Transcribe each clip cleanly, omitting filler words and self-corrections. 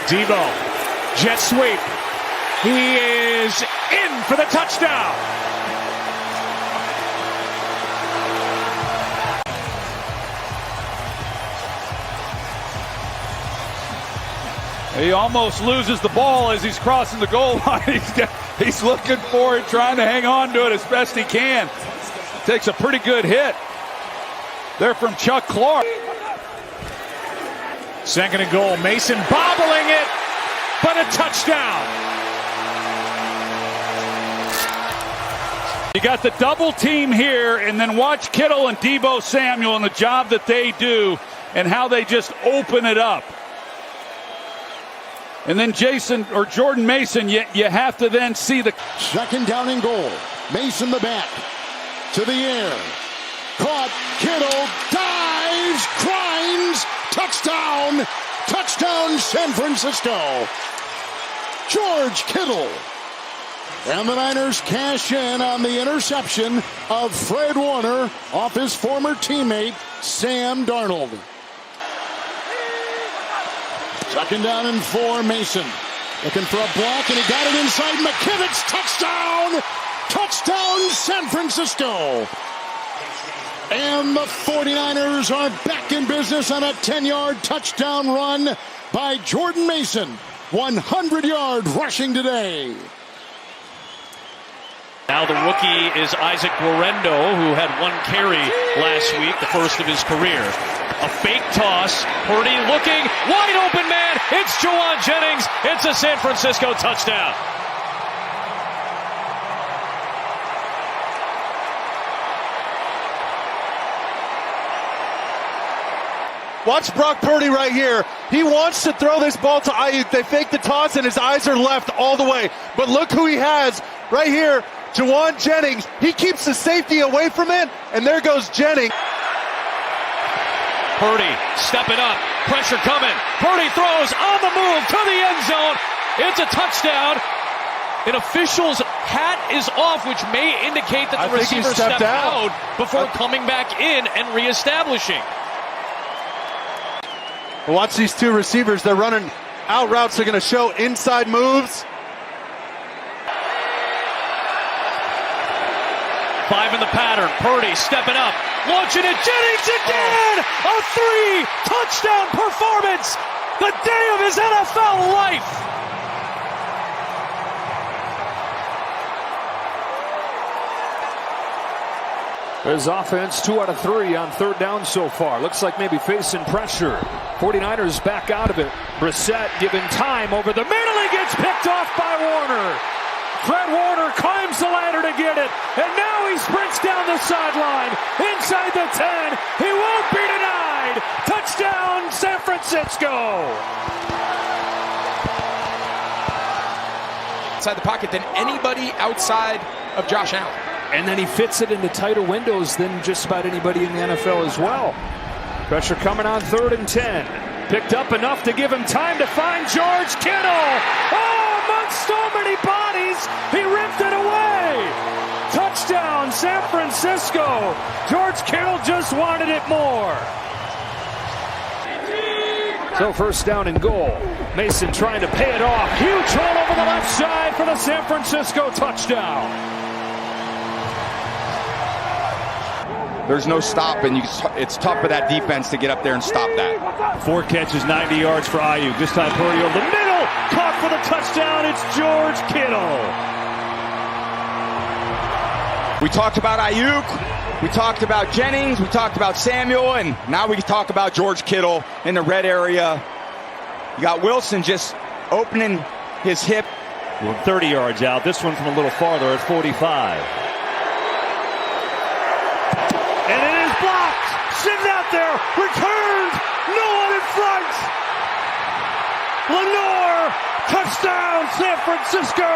Debo, jet sweep. He is in for the touchdown. He almost loses the ball as he's crossing the goal line. He's looking for it, trying to hang on to it as best he can. Takes a pretty good hit there from Chuck Clark. Second and goal, Mason bobbling it, but a touchdown. You got the double team here, and then watch Kittle and Debo Samuel and the job that they do and how they just open it up. And then Jordan Mason, you have to then see the second down and goal. Mason the back to the air. Caught. Kittle dives, grinds, touchdown. Touchdown San Francisco. George Kittle. And the Niners cash in on the interception of Fred Warner off his former teammate Sam Darnold. Second down and 4, Mason. Looking for a block, and he got it inside. McKivitz, touchdown! Touchdown, San Francisco! And the 49ers are back in business on a 10-yard touchdown run by Jordan Mason. 100-yard rushing today. Now the rookie is Isaac Guerrero, who had 1 carry last week, the first of his career. A fake toss. Purdy looking. Wide open man. It's Jauan Jennings. It's a San Francisco touchdown. Watch Brock Purdy right here. He wants to throw this ball to Aiyuk. They fake the toss and his eyes are left all the way. But look who he has right here. Jauan Jennings. He keeps the safety away from it. And there goes Jennings. Purdy stepping up. Pressure coming. Purdy throws on the move to the end zone. It's a touchdown. An official's hat is off, which may indicate that the receiver stepped out before coming back in and reestablishing. Watch these two receivers. They're running out routes. They're going to show inside moves. 5 in the pattern. Purdy stepping up. Launching it. Jennings again! A 3-touchdown performance! The day of his NFL life! His offense 2 out of 3 on third down so far. Looks like maybe facing pressure. 49ers back out of it. Brissett given time over the middle. He gets picked off by Warner. Fred Warner climbs the ladder to get it. And now he sprints down the sideline. Inside the 10. He won't be denied. Touchdown San Francisco. Inside the pocket than anybody outside of Josh Allen. And then he fits it into tighter windows than just about anybody in the NFL as well. Pressure coming on 3rd and 10. Picked up enough to give him time to find George Kittle. Oh, amongst so many bodies, he ripped it away. Touchdown, San Francisco. George Kittle just wanted it more. So first down and goal. Mason trying to pay it off. Huge hole over the left side for the San Francisco touchdown. There's no stopping. It's tough for that defense to get up there and stop that. 4 catches, 90 yards for Aiyuk. This time Purdy over the middle. Caught for the touchdown. It's George Kittle. We talked about Aiyuk. We talked about Jennings. We talked about Samuel. And now we talk about George Kittle in the red area. You got Wilson just opening his hip. 30 yards out. This one from a little farther at 45. And it is blocked. Sitting out there. Returned. No one in front. Lenore. Touchdown, San Francisco.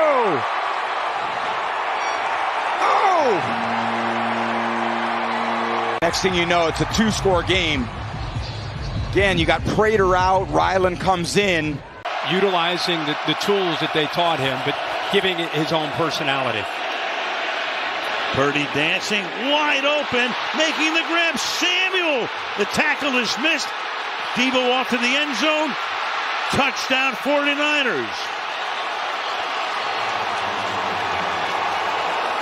Oh! Next thing you know, it's a 2-score game. Again, you got Prater out. Ryland comes in. Utilizing the tools that they taught him, but giving it his own personality. Purdy dancing, wide open, making the grab. Samuel, the tackle is missed. Debo off to the end zone. Touchdown 49ers.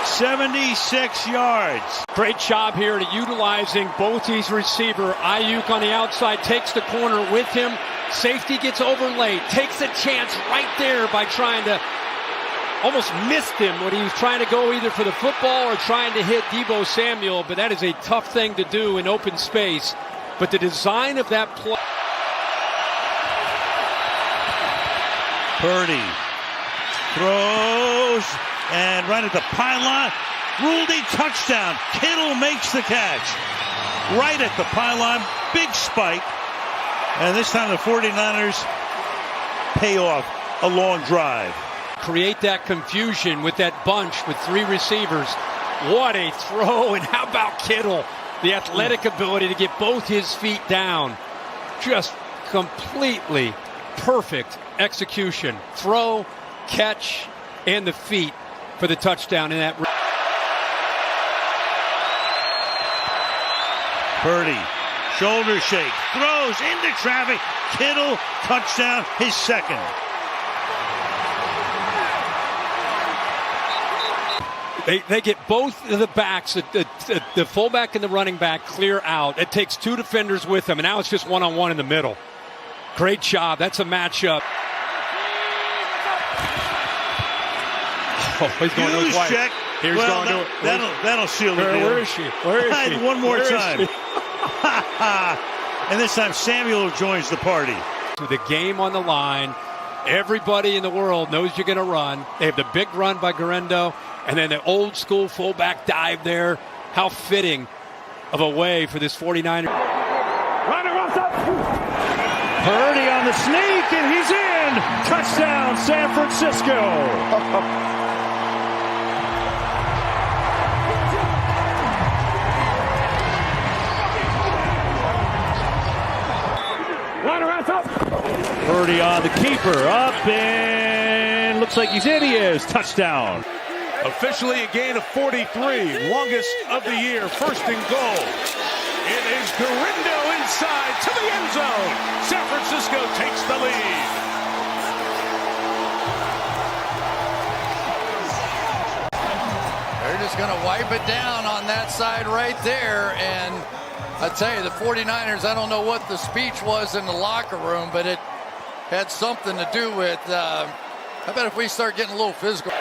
76 yards. Great job here to utilizing both these receivers. Ayuk on the outside takes the corner with him. Safety gets over late, takes a chance right there by trying to almost missed him when he was trying to go either for the football or trying to hit Deebo Samuel, but that is a tough thing to do in open space. But the design of that play. Purdy throws, and right at the pylon, ruled a touchdown. Kittle makes the catch. Right at the pylon, big spike. And this time the 49ers pay off a long drive. Create that confusion with that bunch with three receivers. What a throw, and how about Kittle? The athletic ability to get both his feet down. Just completely perfect execution. Throw, catch, and the feet for the touchdown in that. Purdy, shoulder shake, throws into traffic. Kittle, touchdown, his second. They get both of the backs, the fullback and the running back, clear out. It takes two defenders with them, and now it's just one-on-one in the middle. Great job. That's a matchup. Oh, he's going to his wife. Check. Here's well, going to it. That'll seal the deal. Where is she? Where is she? One more time. And this time Samuel joins the party. With the game on the line, everybody in the world knows you're going to run. They have the big run by Guerrero, and then the old school fullback dive there. How fitting of a way for this 49er. Purdy on the sneak, and he's in. Touchdown, San Francisco. Purdy on the keeper, up, and looks like he's in. He is. Touchdown. Officially a gain of 43, longest of the year, first and goal. It is Guerrero inside to the end zone. San Francisco takes the lead. They're just going to wipe it down on that side right there, and I tell you, the 49ers, I don't know what the speech was in the locker room, but it had something to do with, how about if we start getting a little physical?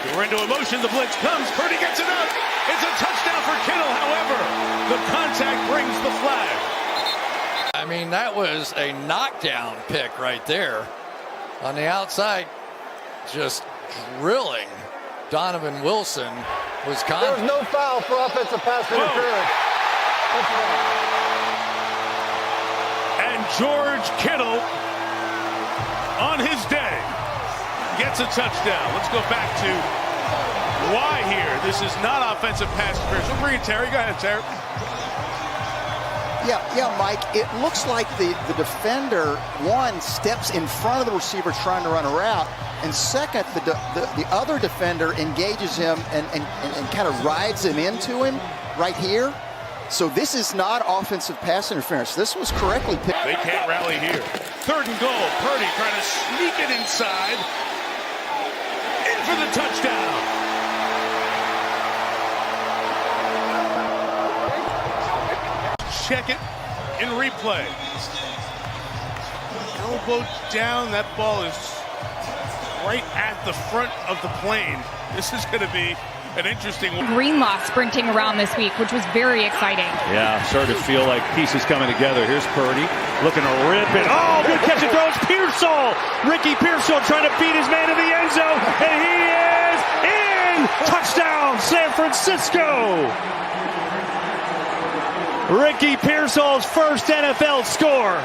Guerrero in motion, the blitz comes, Purdy gets it up. It's a touchdown for Kittle, however, the contact brings the flag. I mean, that was a knockdown pick right there. On the outside, just drilling Donovan Wilson. Wisconsin. There's no foul for offensive pass interference. And George Kittle, on his day, gets a touchdown. Let's go back to why here. This is not offensive pass interference. We'll bring in Terry. Go ahead, Terry. Yeah, Mike. It looks like the defender, one, steps in front of the receiver trying to run a route, and second, the other defender engages him and kind of rides him into him right here. So this is not offensive pass interference. This was correctly picked. They can't rally here. Third and goal. Purdy trying to sneak it inside. In for the touchdown. Check it in replay. Elbow down. That ball is right at the front of the plane. This is going to be an interesting one. Greenlaw sprinting around this week, which was very exciting. Yeah, starting to feel like pieces coming together. Here's Purdy looking to rip it. Oh, good catch and throws. Pearsall. Ricky Pearsall trying to beat his man in the end zone, and he is in. Touchdown, San Francisco. Ricky Pearsall's first NFL score.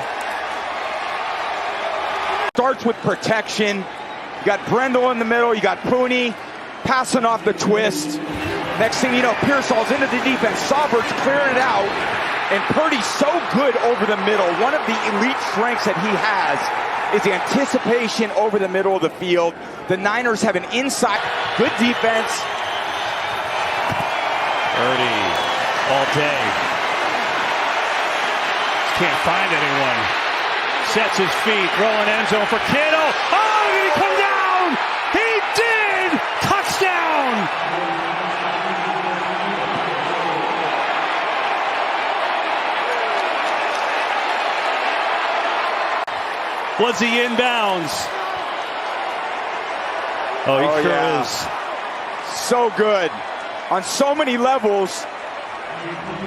Starts with protection. You got Brendel in the middle. You got Pooney passing off the twist. Next thing you know, Pearsall's into the defense. Saubert's clearing it out. And Purdy's so good over the middle. One of the elite strengths that he has is anticipation over the middle of the field. The Niners have an inside. Good defense. Purdy all day. Can't find anyone. sets his feet, throwing end zone for Kittle. Oh, did he come down? He did! Touchdown! Was he inbounds? Oh, he sure is. So good on so many levels.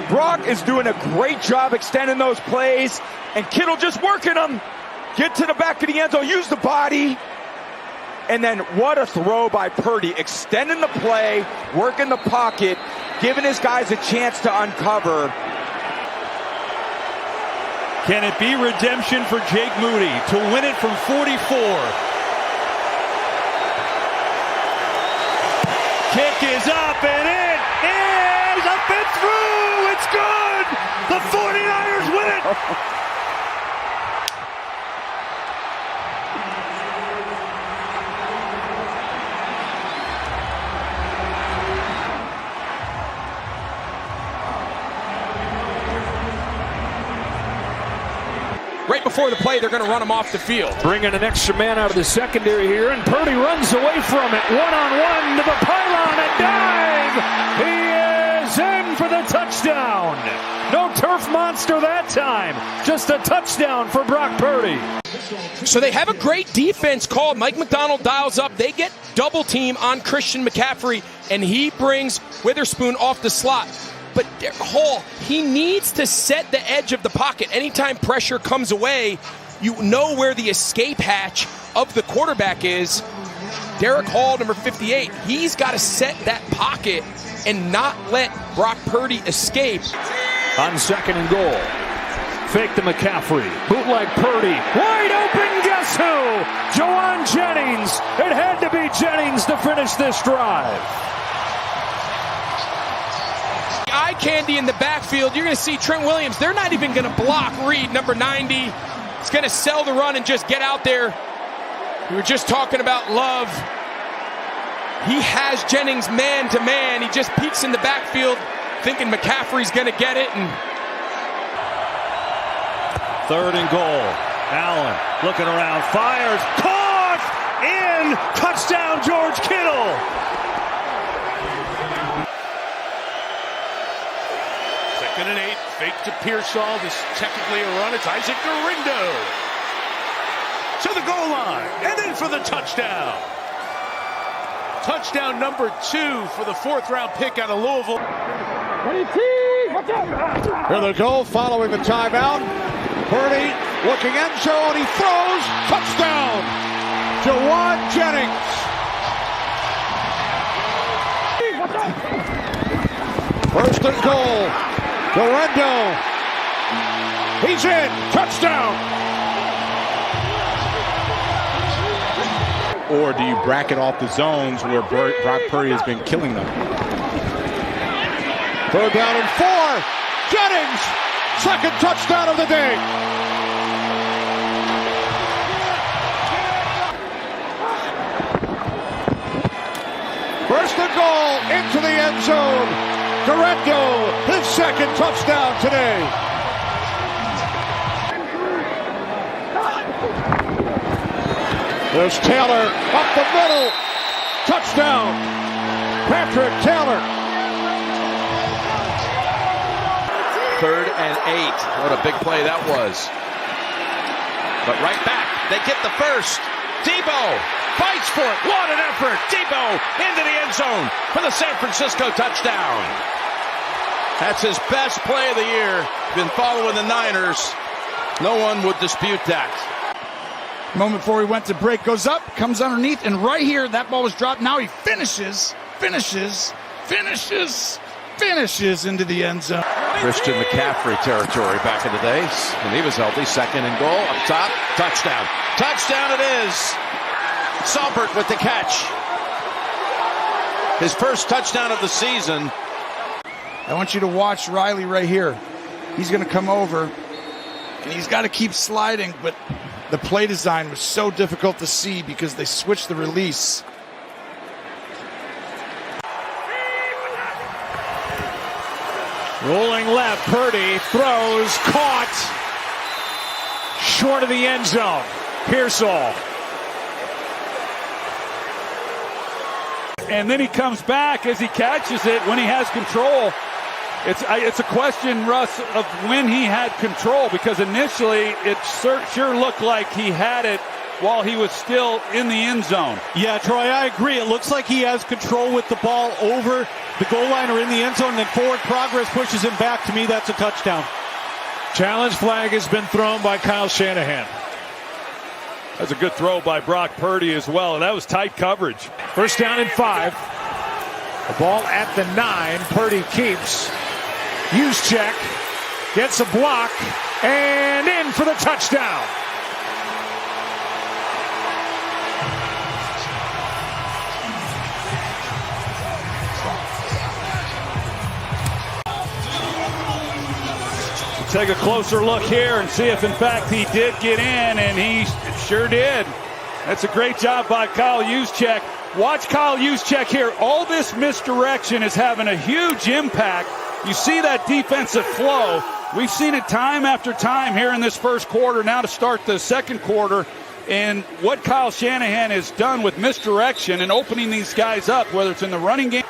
Brock is doing a great job extending those plays, and Kittle just working them. Get to the back of the end zone, use the body. And then what a throw by Purdy, extending the play, working the pocket, giving his guys a chance to uncover. Can it be redemption for Jake Moody to win it from 44? Kick is up, and it is up and through. It's good. The 49ers win it. Right before the play, they're going to run him off the field. Bringing an extra man out of the secondary here, and Purdy runs away from it. One-on-one to the pylon, a dive! He is in for the touchdown! No turf monster that time. Just a touchdown for Brock Purdy. So they have a great defense called. Mike McDonald dials up. They get double team on Christian McCaffrey, and he brings Witherspoon off the slot. But Hall, he needs to set the edge of the pocket. Anytime pressure comes away, you know where the escape hatch of the quarterback is. Derek Hall, number 58, he's got to set that pocket and not let Brock Purdy escape. On second and goal, fake to McCaffrey, bootleg Purdy, wide open, guess who? Jawan Jennings. It had to be Jennings to finish this drive. Eye candy in the backfield. You're going to see Trent Williams. They're not even going to block Reed, number 90. He's going to sell the run and just get out there. We were just talking about Love. He has Jennings man to man. He just peeks in the backfield thinking McCaffrey's going to get it. And third and goal. Allen looking around, fires, caught in, touchdown George Kittle. Second and 8, fake to Pearsall. This is technically a run. It's Isaac Dorindo to the goal line, and then for the touchdown. Touchdown number 2 for the 4th-round pick out of Louisville. Here they go, following the timeout. Purdy looking end zone, he throws, touchdown. Jawan Jennings. First and goal. Dorindo. He's in. Touchdown. Or do you bracket off the zones where Brock Purdy has been killing them? Third down and 4. Jennings. Second touchdown of the day. First and goal into the end zone. Dorindo, his second touchdown today. There's Taylor up the middle. Touchdown. Patrick Taylor. 3rd and 8. What a big play that was. But right back, they get the first. Debo fights for it. What an effort. Debo into the end zone for the San Francisco touchdown. That's his best play of the year. Been following the Niners. No one would dispute that. Moment before he went to break, goes up, comes underneath, and right here, that ball was dropped. Now he finishes into the end zone. Christian McCaffrey territory back in the days when he was healthy. Second and goal up top. Touchdown. Touchdown it is. Salbert with the catch. His first touchdown of the season. I want you to watch Riley right here. He's going to come over, and he's got to keep sliding, but the play design was so difficult to see because they switched the release. Rolling left, Purdy throws, caught. short of the end zone. Pearsall. And then he comes back as he catches it when he has control. It's a question, Russ, of when he had control, because initially it sure looked like he had it while he was still in the end zone. Yeah, Troy, I agree. It looks like he has control with the ball over the goal line or in the end zone, and then forward progress pushes him back. To me, that's a touchdown. Challenge flag has been thrown by Kyle Shanahan. That's a good throw by Brock Purdy as well, and that was tight coverage. First down and 5. The ball at the 9. Purdy keeps. Juszczyk gets a block and in for the touchdown. Take a closer look here and see if in fact he did get in, and he sure did. That's a great job by Kyle Juszczyk. Watch Kyle Juszczyk here. All this misdirection is having a huge impact. You see that defensive flow. We've seen it time after time here in this first quarter, now to start the second quarter. And what Kyle Shanahan has done with misdirection and opening these guys up, whether it's in the running game.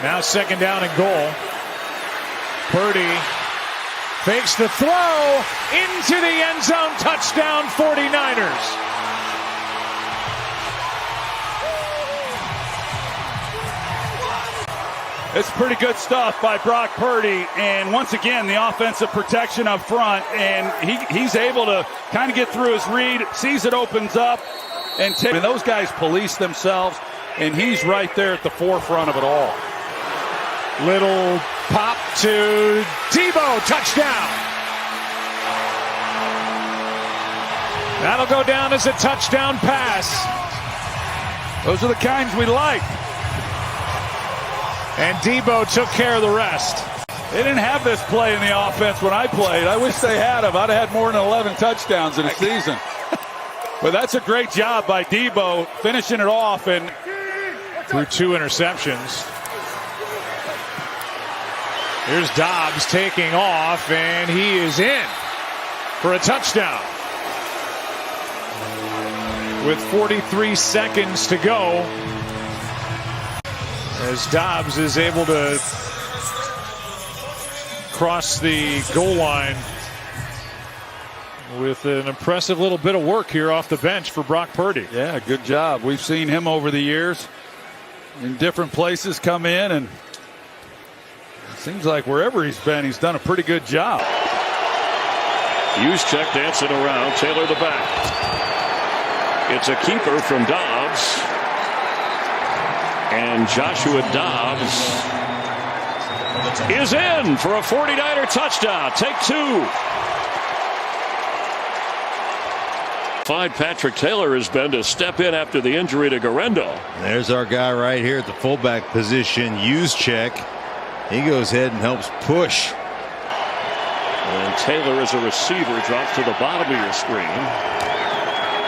Now second down and goal. Purdy fakes the throw into the end zone. Touchdown 49ers. It's pretty good stuff by Brock Purdy, and once again the offensive protection up front, and he's able to kind of get through his read, sees it opens up, and those guys police themselves, and he's right there at the forefront of it all. Little pop to Debo, touchdown. That'll go down as a touchdown pass. Those are the kinds we like. And Debo took care of the rest. They didn't have this play in the offense when I played. I wish they had him. I'd have had more than 11 touchdowns in a season. But that's a great job by Debo finishing it off and through 2 interceptions. Here's Dobbs taking off, and he is in for a touchdown. With 43 seconds to go, as Dobbs is able to cross the goal line with an impressive little bit of work here off the bench for Brock Purdy. Yeah, good job. We've seen him over the years in different places come in, and it seems like wherever he's been, he's done a pretty good job. Juszczyk dancing around, Taylor the back. It's a keeper from Dobbs. And Joshua Dobbs is in for a 49er touchdown. Take 2. Patrick Taylor has been to step in after the injury to Guerrero. There's our guy right here at the fullback position, Juszczyk. He goes ahead and helps push. And Taylor as a receiver drops to the bottom of your screen.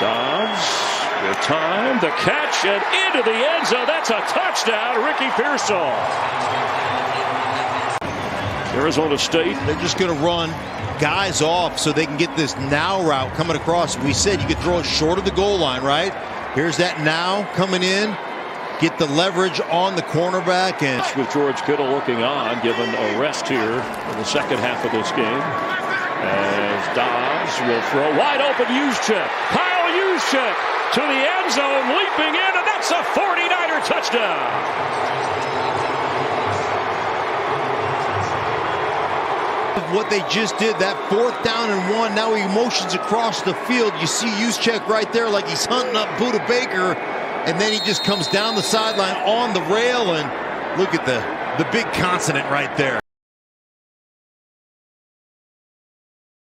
Dobbs. The time, the catch, and into the end zone. That's a touchdown, Ricky Pearsall. Arizona State. They're just going to run guys off so they can get this now route coming across. We said you could throw it short of the goal line, right? Here's that now coming in. Get the leverage on the cornerback. And with George Kittle looking on, given a rest here in the second half of this game. As Dobbs will throw wide open Juszczyk. Kyle Juszczyk to the end zone, leaping in, and that's a 49er touchdown. What they just did, that 4th down and 1, now he motions across the field. You see Juszczyk right there like he's hunting up Budda Baker, and then he just comes down the sideline on the rail, and look at the big consonant right there.